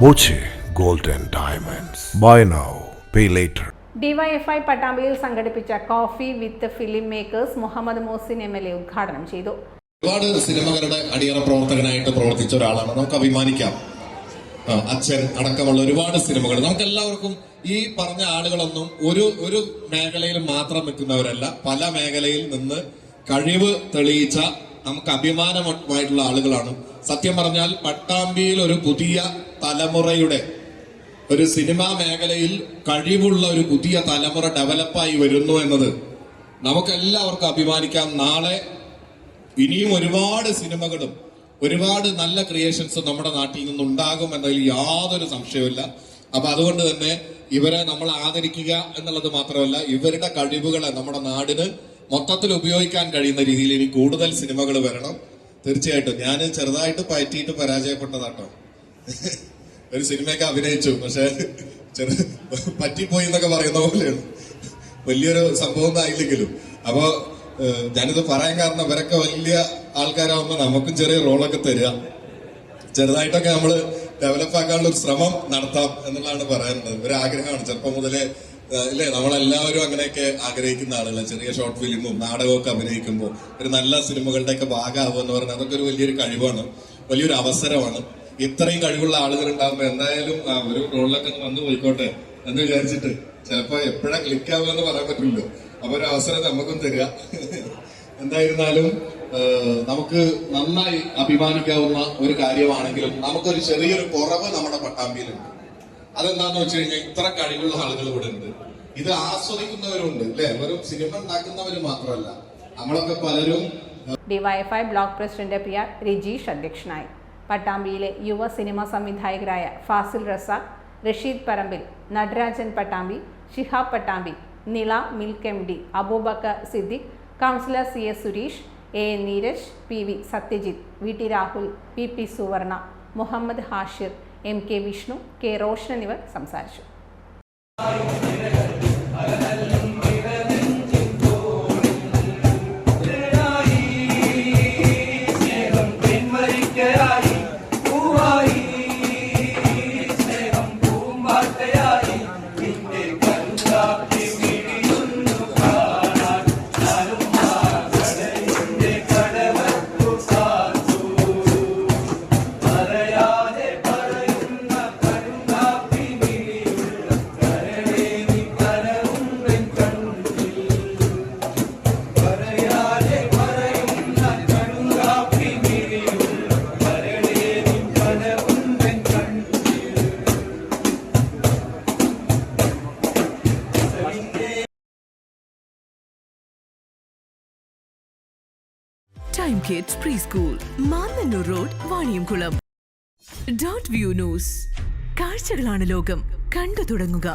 Boche gold and diamonds. Buy now pay later. DYFI പട്ടാമ്പിയിൽ സംഘടിപ്പിച്ച coffee with film makers Muhammad Mohsin MLA ഉദ്ഘാടനം ചെയ്തു. ഒരുപാട് സിനിമകളുടെ അടിയറ പ്രവർത്തകനായിട്ട് പ്രവർത്തിച്ച ഒരാളാണ്. നമുക്ക് അഭിമാനിക്കാം. അച്ഛൻ അടക്കമുള്ള ഒരുപാട് സിനിമകൾ. നമുക്ക് എല്ലാവർക്കും ഈ പറഞ്ഞ ആളുകളൊന്നും ഒരു മേഖലയിൽ മാത്രം നിൽക്കുന്നവരല്ല. പല മേഖലയിൽ നിന്ന് കഴിവ് തെളിയിച്ച നമുക്ക് അഭിമാനമായിട്ടുള്ള ആളുകളാണ്. സത്യം പറഞ്ഞാൽ പട്ടാമ്പിയിൽ ഒരു പുതിയ തലമുറയുടെ ഒരു സിനിമാ മേഖലയിൽ കഴിവുള്ള ഒരു പുതിയ തലമുറ ഡെവലപ്പായി വരുന്നു എന്നത് നമുക്കെല്ലാവർക്കും അഭിമാനിക്കാം. നാളെ ഇനിയും ഒരുപാട് സിനിമകളും ഒരുപാട് നല്ല ക്രിയേഷൻസും നമ്മുടെ നാട്ടിൽ നിന്നുണ്ടാകും എന്നതിൽ യാതൊരു സംശയവുമില്ല. അപ്പൊ അതുകൊണ്ട് തന്നെ ഇവരെ നമ്മൾ ആദരിക്കുക എന്നുള്ളത് മാത്രമല്ല, ഇവരുടെ കഴിവുകളെ നമ്മുടെ നാടിന് മൊത്തത്തിൽ ഉപയോഗിക്കാൻ കഴിയുന്ന രീതിയിൽ ഇനി കൂടുതൽ സിനിമകൾ വരണം. തീർച്ചയായിട്ടും ഞാൻ ചെറുതായിട്ട് പറ്റിയിട്ട് പരാജയപ്പെട്ടതാട്ടോ. ഒരു സിനിമയൊക്കെ അഭിനയിച്ചു, പക്ഷെ പറ്റിപ്പോയി എന്നൊക്കെ പറയുന്ന പോലെയാണ്. വലിയൊരു സംഭവം ഒന്നും ആയില്ലെങ്കിലും. അപ്പൊ ഞാനിത് പറയാൻ കാരണം ഇവരൊക്കെ വലിയ ആൾക്കാരാകുമ്പോ നമുക്കും ചെറിയ റോളൊക്കെ തരിക, ചെറുതായിട്ടൊക്കെ നമ്മൾ ഡെവലപ്പ് ആക്കാനുള്ള ഒരു ശ്രമം നടത്താം എന്നുള്ളതാണ് പറയാനുള്ളത്. ഒരു ആഗ്രഹമാണ് ചെറുപ്പം മുതലേ, അല്ലേ? നമ്മളെല്ലാവരും അങ്ങനെയൊക്കെ ആഗ്രഹിക്കുന്ന ആളുകൾ. ചെറിയ ഷോർട്ട് ഫിലിമും നാടകമൊക്കെ അഭിനയിക്കുമ്പോൾ ഒരു നല്ല സിനിമകളുടെ ഒക്കെ ഭാഗമാവുക എന്ന് പറഞ്ഞാൽ അതൊക്കെ ഒരു വലിയൊരു കഴിവാണ്, വലിയൊരു അവസരമാണ്. ഇത്രയും കഴിവുള്ള ആളുകൾ ഉണ്ടാകുമ്പോൾ എന്തായാലും ഒരു റോളിലൊക്കെ വന്നു പോയിക്കോട്ടെ എന്ന് വിചാരിച്ചിട്ട് ചിലപ്പോ എപ്പോഴാ ക്ലിക്ക് ആവുക എന്ന് പറയാൻ പറ്റില്ലല്ലോ. അപ്പൊ ഒരു അവസരം നമുക്കും തരിക. എന്തായിരുന്നാലും നമുക്ക് നന്നായി അഭിമാനിക്കാവുന്ന ഒരു കാര്യമാണെങ്കിലും നമുക്കൊരു ചെറിയൊരു കുറവ് നമ്മുടെ പട്ടാമ്പിയിലുണ്ട്. അതെന്താന്ന് വെച്ച് കഴിഞ്ഞാൽ ഇത്ര കഴിവുള്ള ആളുകൾ ഇവിടെ ഉണ്ട്. ഇത് ആസ്വദിക്കുന്നവരുണ്ട്, അല്ലെ? വെറും സിനിമ ഉണ്ടാക്കുന്നവര് മാത്രമല്ല, നമ്മളൊക്കെ പലരും. DYFI block president PR Rajeesh അധ്യക്ഷനായി. പട്ടാമ്പിയിലെ യുവ സിനിമാ സംവിധായകരായ Fazil Razak, Rasheed Parambil, Natarajan Pattambi, Shihab Pattambi, Nila milk MD, Abubakar Siddique, councillor CS Suresh, AN Neeraj, PV Satyajith, VT Rahul, PP Suvarna, Muhammad Hashir, MK Vishnu, K Roshan എന്നിവർ സംസാരിച്ചു. Time Kids Preschool, Manannur Road, Vaniyamkulam. Dot View News. കാഴ്ചകളാണ് ലോകം, കണ്ടു തുടങ്ങുക.